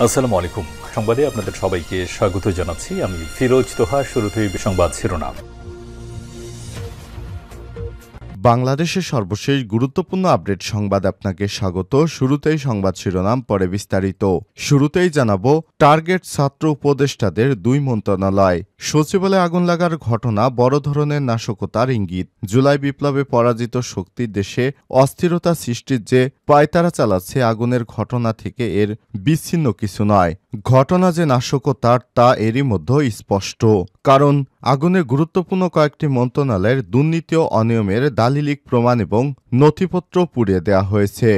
আসসালামু আলাইকুম। সংবাদে আপনাদের সবাইকে স্বাগত জানাচ্ছি। আমি ফিরোজ তোহা। শুরুতেই সংবাদ শিরোনাম। বাংলাদেশের সর্বশেষ গুরুত্বপূর্ণ আপডেট সংবাদ আপনাকে স্বাগত। শুরুতেই সংবাদ শিরোনাম, পরে বিস্তারিত। শুরুতেই জানাবো, টার্গেট ছাত্র উপদেষ্টাদের দুই মন্ত্রণালয়। সচিবালয়ে আগুন লাগার ঘটনা বড় ধরনের নাশকতার ইঙ্গিত। জুলাই বিপ্লবে পরাজিত শক্তির দেশে অস্থিরতা সৃষ্টির যে পায়তারা চালাচ্ছে, আগুনের ঘটনা থেকে এর বিচ্ছিন্ন কিছু নয়। ঘটনা যে নাশকতার তা এরই মধ্যে স্পষ্ট। কারণ আগুনের গুরুত্বপূর্ণ কয়েকটি মন্ত্রণালয়ের দুর্নীতি ও অনিয়মের দালিলিক প্রমাণ এবং নথিপত্র পুড়িয়ে দেওয়া হয়েছে।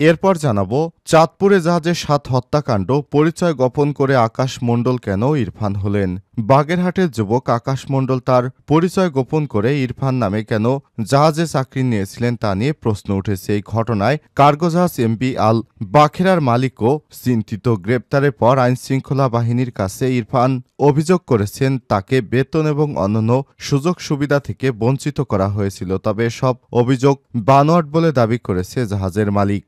এরপর জানাবো, চাঁদপুরে জাহাজের ৭ হত্যাকাণ্ড, পরিচয় গোপন করে আকাশ মণ্ডল কেন ইরফান হলেন। বাগেরহাটের যুবক আকাশ মণ্ডল তার পরিচয় গোপন করে ইরফান নামে কেন জাহাজে চাকরি নিয়েছিলেন তা নিয়ে প্রশ্ন উঠেছে। এই ঘটনায় কার্গো জাহাজ এমবি আল বাখেরার মালিকও চিন্তিত। গ্রেপ্তারের পর আইনশৃঙ্খলা বাহিনীর কাছে ইরফান অভিযোগ করেছেন তাকে বেতন এবং অন্যান্য সুযোগ সুবিধা থেকে বঞ্চিত করা হয়েছিল। তবে সব অভিযোগ বানোয়াট বলে দাবি করেছে জাহাজের মালিক।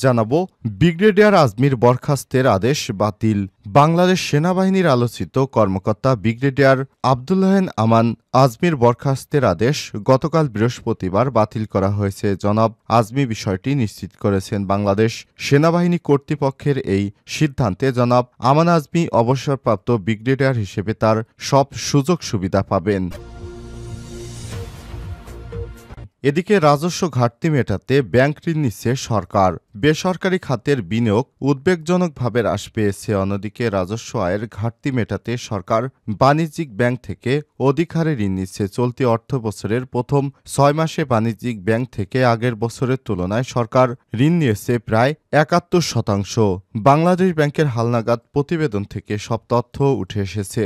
জানাবো, ব্রিগেডিয়ার আজমির বরখাস্তের আদেশ বাতিল। বাংলাদেশ সেনাবাহিনীর আলোচিত কর্মকর্তা ব্রিগেডিয়ার আব্দুল্লাহেন আমান আজমির বরখাস্তের আদেশ গতকাল বৃহস্পতিবার বাতিল করা হয়েছে। জনাব আজমি বিষয়টি নিশ্চিত করেছেন। বাংলাদেশ সেনাবাহিনী কর্তৃপক্ষের এই সিদ্ধান্তে জনাব আমান আজমি অবসরপ্রাপ্ত ব্রিগেডিয়ার হিসেবে তার সব সুযোগ সুবিধা পাবেন। এদিকে রাজস্ব ঘাটতি মেটাতে ব্যাংক ঋণ নিচ্ছে সরকার। বেসরকারি খাতের বিনিয়োগ উদ্বেগজনকভাবে হ্রাস পেয়েছে। অন্যদিকে রাজস্ব আয়ের ঘাটতি মেটাতে সরকার বাণিজ্যিক ব্যাংক থেকে অধিক হারে ঋণ নিচ্ছে। চলতি অর্থবছরের প্রথম ৬ মাসে বাণিজ্যিক ব্যাংক থেকে আগের বছরের তুলনায় সরকার ঋণ নিয়েছে প্রায় ৭১%। বাংলাদেশ ব্যাংকের হালনাগাদ প্রতিবেদন থেকে সব তথ্য উঠে এসেছে।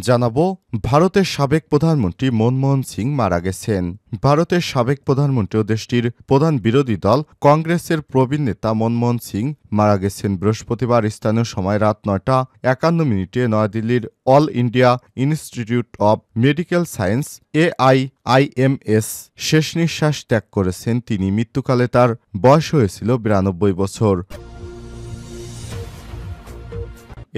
জানাবো, ভারতের সাবেক প্রধানমন্ত্রী মনমোহন সিং মারা গেছেন। ভারতের সাবেক প্রধানমন্ত্রী ও দেশটির প্রধান বিরোধী দল কংগ্রেসের প্রবীণ নেতা মনমোহন সিং মারা গেছেন বৃহস্পতিবার স্থানীয় সময় রাত ৯টা৫১ নয়াদিল্লির All India Institute of Medical Science AIIMS শেষ নিঃশ্বাস ত্যাগ করেছেন তিনি। মৃত্যুকালে তার বয়স হয়েছিল ৯২ বছর।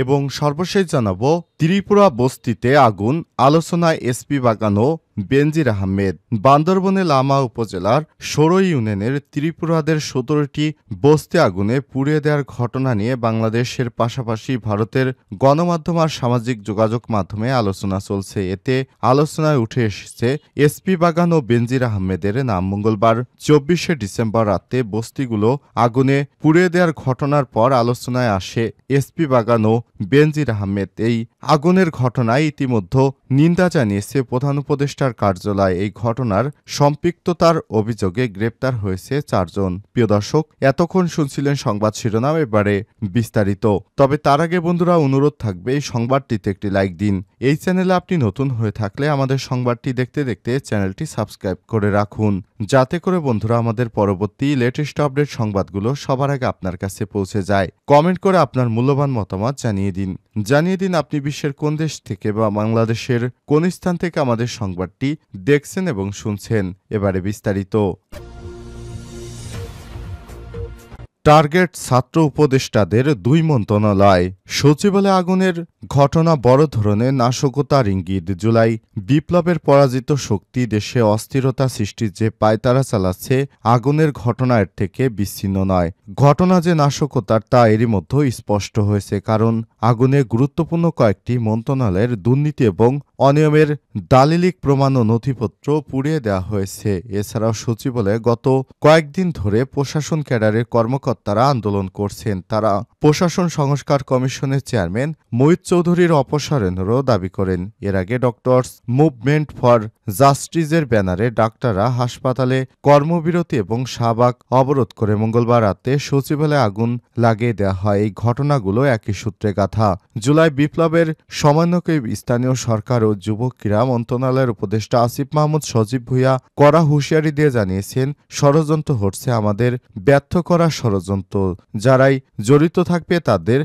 এবং সর্বশেষ জানাবো, ত্রিপুরা বস্তিতে আগুন, আলোচনায় এসপি বাগান ও বেনজির আহমেদ। বান্দরবনে লামা উপজেলার সরই ইউনিয়নের ত্রিপুরাদের ১৭টি বস্তি আগুনে পুড়িয়ে দেওয়ার ঘটনা নিয়ে বাংলাদেশের পাশাপাশি ভারতের গণমাধ্যম আর সামাজিক যোগাযোগ মাধ্যমে আলোচনা চলছে। এতে আলোচনায় উঠে এসেছে এসপি বাগান ও বেনজির আহমেদের নাম। মঙ্গলবার ২৪শে ডিসেম্বর রাতে বস্তিগুলো আগুনে পুড়িয়ে দেওয়ার ঘটনার পর আলোচনায় আসে এসপি বাগান ও বেনজির আহমেদ। এই আগুনের ঘটনায় ইতিমধ্যে নিন্দা জানিয়েছে প্রধান উপদেষ্টার কার্যালয়। এই ঘটনার সম্পৃক্ততার অভিযোগে গ্রেপ্তার হয়েছে ৪ জন। প্রিয় দর্শক, এতক্ষণ শুনছিলেন সংবাদ শিরোনাম, এবারে বিস্তারিত। তবে তার আগে বন্ধুরা, অনুরোধ থাকবে এই সংবাদটিতে একটি লাইক দিন। এই চ্যানেলে আপনি নতুন হয়ে থাকলে আমাদের সংবাদটি দেখতে দেখতে চ্যানেলটি সাবস্ক্রাইব করে রাখুন, যাতে করে বন্ধুরা আমাদের পরবর্তী লেটেস্ট আপডেট সংবাদগুলো সবার আগে আপনার কাছে পৌঁছে যায়। কমেন্ট করে আপনার মূল্যবান মতামত জানিয়ে দিন আপনি বিশ্বের কোন দেশ থেকে বা বাংলাদেশের কোন স্থান থেকে আমাদের সংবাদটি দেখছেন এবং শুনছেন। এবারে বিস্তারিত। টার্গেট ছাত্র উপদেষ্টাদের দুই মন্ত্রণালয়। সচিবালয়ে আগুনের ঘটনা বড় ধরনের নাশকতার ইঙ্গিত। জুলাই বিপ্লবের পরাজিত শক্তি দেশে অস্থিরতা সৃষ্টির যে পায়তারা চালাচ্ছে, আগুনের ঘটনা এর থেকে বিচ্ছিন্ন নয়। ঘটনা যে নাশকতার তা এরই মধ্যে স্পষ্ট হয়েছে। কারণ আগুনে গুরুত্বপূর্ণ কয়েকটি মন্ত্রণালয়ের দুর্নীতি এবং অনিয়মের দালিলিক প্রমাণ ও নথিপত্র পুড়িয়ে দেওয়া হয়েছে। এছাড়াও সচিবালয়ে গত কয়েকদিন ধরে প্রশাসন ক্যাডারের কর্মকর্তারা আন্দোলন করছেন। তারা প্রশাসন সংস্কার কমিশনের চেয়ারম্যান মোহিত চৌধুরীর অপসারণেরও দাবি করেন। এর আগে ডক্টরস মুভমেন্ট ফর জাস্টিসের ব্যানারে ডাক্তাররা হাসপাতালে কর্মবিরতি এবং শাহবাগ অবরোধ করে মঙ্গলবার রাতে সচিবালয়ে আগুন লাগিয়ে দেওয়া হয়। এই ঘটনাগুলো একই সূত্রে গাঁথা। জুলাই বিপ্লবের সমন্বয়কে স্থানীয় সরকার ও যুব ক্রীড়া মন্ত্রণালয়ের উপদেষ্টা আসিফ মাহমুদ সজীব ভুঁইয়া কড়া হুঁশিয়ারি দিয়ে জানিয়েছেন, ষড়যন্ত্র হচ্ছে, আমাদের ব্যর্থ করার ষড়যন্ত্র পর্যন্ত যারাই জড়িত থাকবে তাদের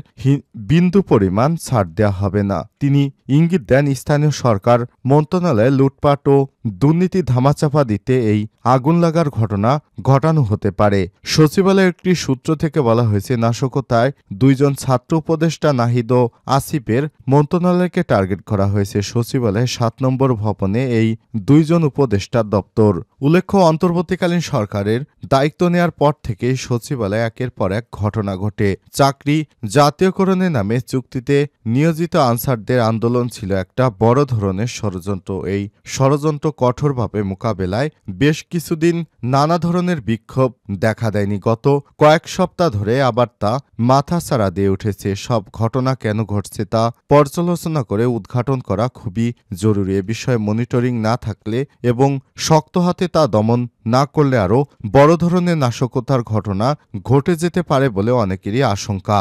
বিন্দু পরিমাণ ছাড় দেওয়া হবে না। তিনি ইঙ্গিত দেন স্থানীয় সরকার মন্ত্রণালয়ে লুটপাট ও দুর্নীতি ধামাচাপা দিতে এই আগুন লাগার ঘটনা ঘটানো হতে পারে। সচিবালয়ের একটি সূত্র থেকে বলা হয়েছে, নাশকতায় 2 জন ছাত্র উপদেষ্টা নাহিদ ও আসিফের মন্ত্রণালয়কে টার্গেট করা হয়েছে। সচিবালয়ের 7 নম্বর ভবনে এই 2 জন উপদেষ্টার দপ্তর। উল্লেখ্য, অন্তর্বর্তীকালীন সরকারের দায়িত্ব নেয়ার পর থেকেই সচিবালয়ে একের পর এক ঘটনা ঘটে। চাকরি জাতীয়করণের নামে চুক্তিতে নিয়োজিত আনসারদের আন্দোলন ছিল একটা বড় ধরনের ষড়যন্ত্র। এই ষড়যন্ত্র কঠোরভাবে মোকাবেলায় বেশ কিছুদিন নানা ধরনের বিক্ষোভ দেখা দেয়নি। গত কয়েক সপ্তাহ ধরে আবার তা মাথাচাড়া দিয়ে উঠেছে। সব ঘটনা কেন ঘটছে তা পর্যালোচনা করে উদ্ঘাটন করা খুবই জরুরি। এ বিষয়ে মনিটরিং না থাকলে এবং শক্ত হাতে তা দমন না করলে আরও বড় ধরনের নাশকতার ঘটনা ঘটে যেতে পারে বলে অনেকেরই আশঙ্কা।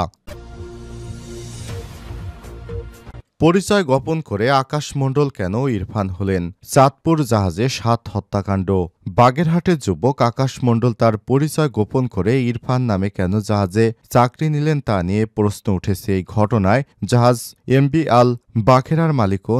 পরিচয় গোপন করে আকাশ মণ্ডল কেন ইরফান হলেন? চাঁদপুর জাহাজে 7 হত্যাকাণ্ড। বাগেরহাটের যুবক আকাশ মণ্ডল তার পরিচয় গোপন করে ইরফান নামে কেন জাহাজে চাকরি নিলেন তা নিয়ে প্রশ্ন উঠেছে। এই ঘটনায় জাহাজ এমবি আল বাখেরার মালিকও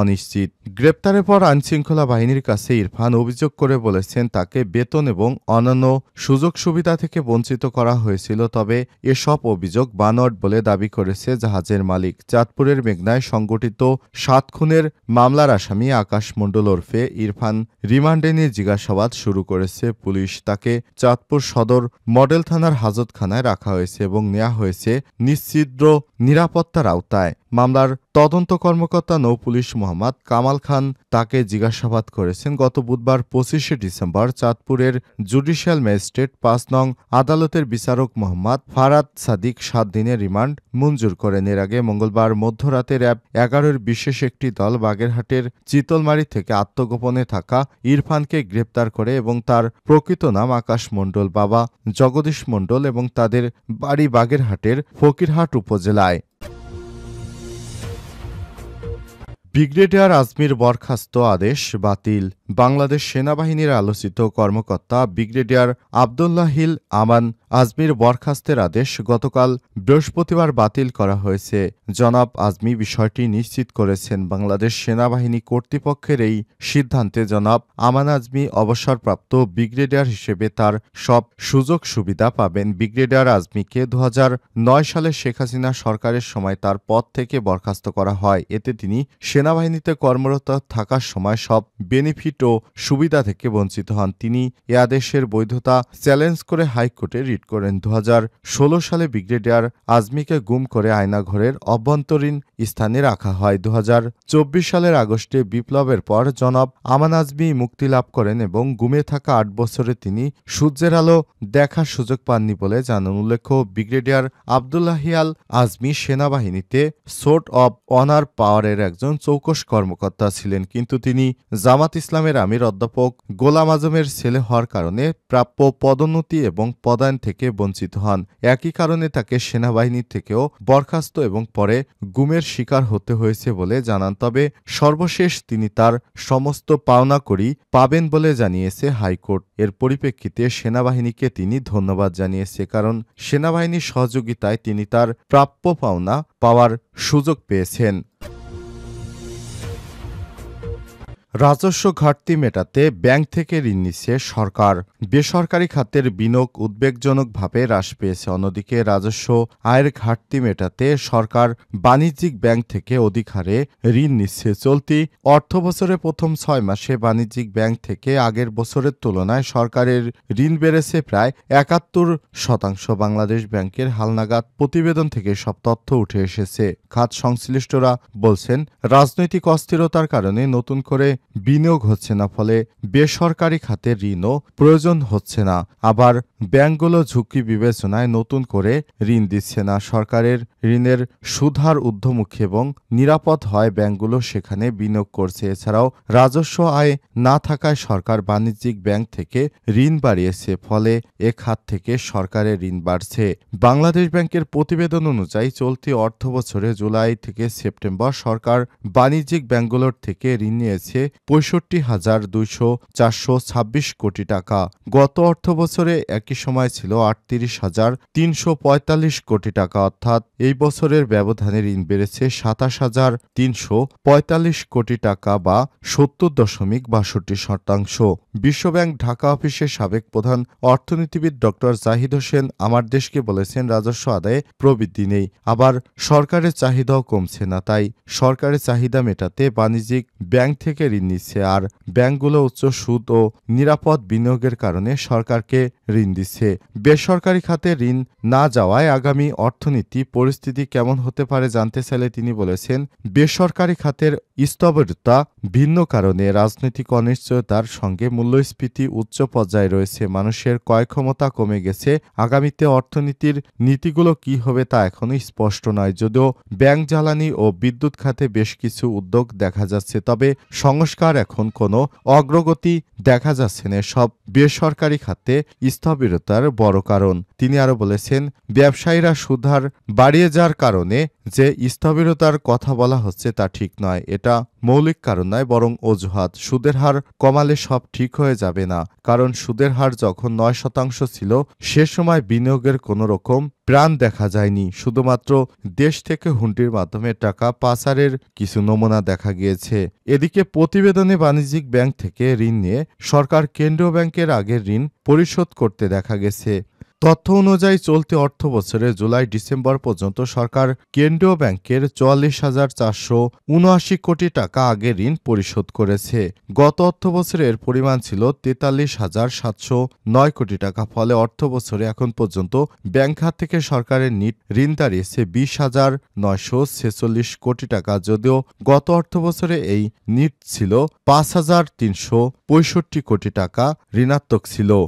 অনিশ্চিত। গ্রেপ্তারের পর আইনশৃঙ্খলা বাহিনীর কাছে ইরফান অভিযোগ করে বলেছেন, তাকে বেতন এবং অন্যান্য সুযোগ সুবিধা থেকে বঞ্চিত করা হয়েছিল। তবে এসব অভিযোগ বানোয়াট বলে দাবি করেছে জাহাজের মালিক। চাঁদপুরের মেঘনায় সংগঠিত 7 খুনের মামলার আসামি আকাশ মণ্ডল ওরফে ইরফান রিমান্ডে নিয়ে জিজ্ঞাসাবাদ শুরু করেছে পুলিশ। তাকে চাঁদপুর সদর মডেল থানার হাজতখানায় রাখা হয়েছে এবং নেওয়া হয়েছে নিশ্চিদ্র নিরাপত্তার আওতায়। মামলার তদন্ত কর্মকর্তা নৌপুলিশ মোহাম্মদ কামাল খান তাকে জিজ্ঞাসাবাদ করেছেন। গত বুধবার 25শে ডিসেম্বর চাঁদপুরের জুডিশিয়াল ম্যাজিস্ট্রেট 5 নং আদালতের বিচারক মোহাম্মদ ফারাদ সাদিক 7 দিনের রিমান্ড মঞ্জুর করেন। এর আগে মঙ্গলবার মধ্যরাতে র্যাব 11-এর বিশেষ একটি দল বাগেরহাটের চিতলমারি থেকে আত্মগোপনে থাকা ইরফানকে গ্রেপ্তার করে এবং তার প্রকৃত নাম আকাশ মণ্ডল, বাবা জগদীশ মণ্ডল এবং তাদের বাড়ি বাগেরহাটের ফকিরহাট উপজেলায়। ব্রিগেডিয়ার আজমির বরখাস্ত আদেশ বাতিল। বাংলাদেশ সেনাবাহিনীর আলোচিত কর্মকর্তা ব্রিগেডিয়ার আবদুল্লাহিল আমান আজমির বরখাস্তের আদেশ গতকাল বৃহস্পতিবার বাতিল করা হয়েছে। জনাব আজমি বিষয়টি নিশ্চিত করেছেন। বাংলাদেশ সেনাবাহিনী কর্তৃপক্ষের এই সিদ্ধান্তে জনাব আমান আজমি অবসরপ্রাপ্ত ব্রিগেডিয়ার হিসেবে তার সব সুযোগ সুবিধা পাবেন। ব্রিগেডিয়ার আজমিকে 2009 সালে শেখ হাসিনা সরকারের সময় তার পদ থেকে বরখাস্ত করা হয়। এতে তিনি সেনাবাহিনীতে কর্মরত থাকার সময় সব বেনিফিট ও সুবিধা থেকে বঞ্চিত হন। তিনি এ আদেশের বৈধতা চ্যালেঞ্জ করে হাইকোর্টে রিট করেন। 2016 সালে ব্রিগেডিয়ার আজমিকে গুম করে আয়নাঘরের অভ্যন্তরীণ স্থানে রাখা হয়। 2024 সালের আগস্টে বিপ্লবের পর জনাব আমান আজমি মুক্তি লাভ করেন এবং গুমে থাকা 8 বছরে তিনি সূর্যের আলো দেখার সুযোগ পাননি বলে জানান। উল্লেখ্য, ব্রিগেডিয়ার আবদুল্লাহিয়াল আজমি সেনাবাহিনীতে সোর্ট অব অনার পাওয়ারের একজন চৌকস কর্মকর্তা ছিলেন, কিন্তু তিনি জামাত ইসলামের আমির অধ্যাপক গোলাম আজমের ছেলে হওয়ার কারণে প্রাপ্য পদোন্নতি এবং পদায়ন থেকে বঞ্চিত হন। একই কারণে তাকে সেনাবাহিনী থেকেও বরখাস্ত এবং পরে গুমের শিকার হতে হয়েছে বলে জানান। তবে সর্বশেষ তিনি তার সমস্ত পাওনা করি পাবেন বলে জানিয়েছে হাইকোর্ট। এর পরিপ্রেক্ষিতে সেনাবাহিনীকে তিনি ধন্যবাদ জানিয়েছে, কারণ সেনাবাহিনীর সহযোগিতায় তিনি তার প্রাপ্য পাওনা পাওয়ার সুযোগ পেয়েছেন। রাজস্ব ঘাটতি মেটাতে ব্যাংক থেকে ঋণ নিচ্ছে সরকার। বেসরকারি খাতের বিনিয়োগ উদ্বেগজনকভাবে হ্রাস পেয়েছে। অন্যদিকে রাজস্ব আয়ের ঘাটতি মেটাতে সরকার বাণিজ্যিক ব্যাংক থেকে অধিক হারে ঋণ নিচ্ছে। চলতি অর্থবছরে প্রথম 6 মাসে বাণিজ্যিক ব্যাংক থেকে আগের বছরের তুলনায় সরকারের ঋণ বেড়েছে প্রায় 71%। বাংলাদেশ ব্যাংকের হালনাগাদ প্রতিবেদন থেকে সব তথ্য উঠে এসেছে। খাত সংশ্লিষ্টরা বলছেন, রাজনৈতিক অস্থিরতার কারণে নতুন করে বিনিয়োগ হচ্ছে না, ফলে বেসরকারি খাতের ঋণও প্রয়োজন হচ্ছে না। আবার ব্যাংকগুলো ঝুঁকি বিবেচনায় নতুন করে ঋণ দিচ্ছে না। সরকারের ঋণের সুদহার ঊর্ধ্বমুখী এবং নিরাপদ হয় ব্যাংকগুলো সেখানে বিনিয়োগ করছে। এছাড়াও রাজস্ব আয় না থাকায় সরকার বাণিজ্যিক ব্যাংক থেকে ঋণ বাড়িয়েছে, ফলে এ খাত থেকে সরকারের ঋণ বাড়ছে। বাংলাদেশ ব্যাংকের প্রতিবেদন অনুযায়ী চলতি অর্থবছরে জুলাই থেকে সেপ্টেম্বর সরকার বাণিজ্যিক ব্যাংকগুলোর থেকে ঋণ নিয়েছে 65,226 কোটি টাকা। গত অর্থবছরে একই সময় ছিল 38,345 কোটি টাকা, অর্থাৎ এই বছরের ব্যবধানে ঋণ বেড়েছে 27,345 কোটি টাকা বা 70.62%। বিশ্বব্যাংক ঢাকা অফিসের সাবেক প্রধান অর্থনীতিবিদ ডক্টর জাহিদ হোসেন আমার দেশকে বলেছেন, রাজস্ব আদায়ে প্রবৃদ্ধি নেই, আবার সরকারের চাহিদাও কমছে না, তাই সরকারের চাহিদা মেটাতে বাণিজ্যিক ব্যাংক থেকে ঋণ নিচ্ছে, আর ব্যাংকগুলো উচ্চ সুদ ও নিরাপদ বিনিয়োগের কারণে সরকারকে ঋণ দিচ্ছে। বেসরকারি খাতে ঋণ না যাওয়ায় আগামী অর্থনীতি পরিস্থিতি কেমন হতে পারে জানতে চাইলে তিনি বলেছেন, বেসরকারি খাতের স্থবিরতা ভিন্ন কারণে রাজনৈতিক অনিশ্চয়তার সঙ্গে মূল্যস্ফীতি উচ্চ পর্যায়ে রয়েছে, মানুষের ক্রয় ক্ষমতা কমে গেছে। আগামীতে অর্থনীতির নীতিগুলো কি হবে তা এখনো স্পষ্ট নয়। যদিও ব্যাংক, জ্বালানি ও বিদ্যুৎ খাতে বেশ কিছু উদ্যোগ দেখা যাচ্ছে, তবে সংস্কার এখন কোনো অগ্রগতি দেখা যাচ্ছে না। সব বেসরকারি খাতে স্থবিরতার বড় কারণ। তিনি আরও বলেছেন, ব্যবসায়ীরা সুদহার বাড়িয়ে যাওয়ার কারণে যে স্থবিরতার কথা বলা হচ্ছে তা ঠিক নয়। এটা মৌলিক কারণ নয়, বরং অজুহাত। সুদের হার কমালে সব ঠিক হয়ে যাবে না, কারণ সুদের হার যখন 9% ছিল সে সময় বিনিয়োগের কোনো রকম প্রাণ দেখা যায়নি। শুধুমাত্র দেশ থেকে হুন্ডির মাধ্যমে টাকা পাচারের কিছু নমুনা দেখা গিয়েছে। এদিকে প্রতিবেদনে বাণিজ্যিক ব্যাংক থেকে ঋণ নিয়ে সরকার কেন্দ্রীয় ব্যাংকের আগের ঋণ পরিশোধ করতে দেখা গেছে। তথ্য অনুযায়ী চলতি অর্থবছরে জুলাই-ডিসেম্বর পর্যন্ত সরকার কেন্দ্রীয় ব্যাংকের 44,479 কোটি টাকা আগে ঋণ পরিশোধ করেছে। গত অর্থবছরে এর পরিমাণ ছিল 43,709 কোটি টাকা। ফলে অর্থবছরে এখন পর্যন্ত ব্যাংক খাত থেকে সরকারের নিট ঋণ দাঁড়িয়েছে 20,946 কোটি টাকা। যদিও গত অর্থবছরে এই নিট ছিল 5,365 কোটি টাকা ঋণাত্মক ছিল।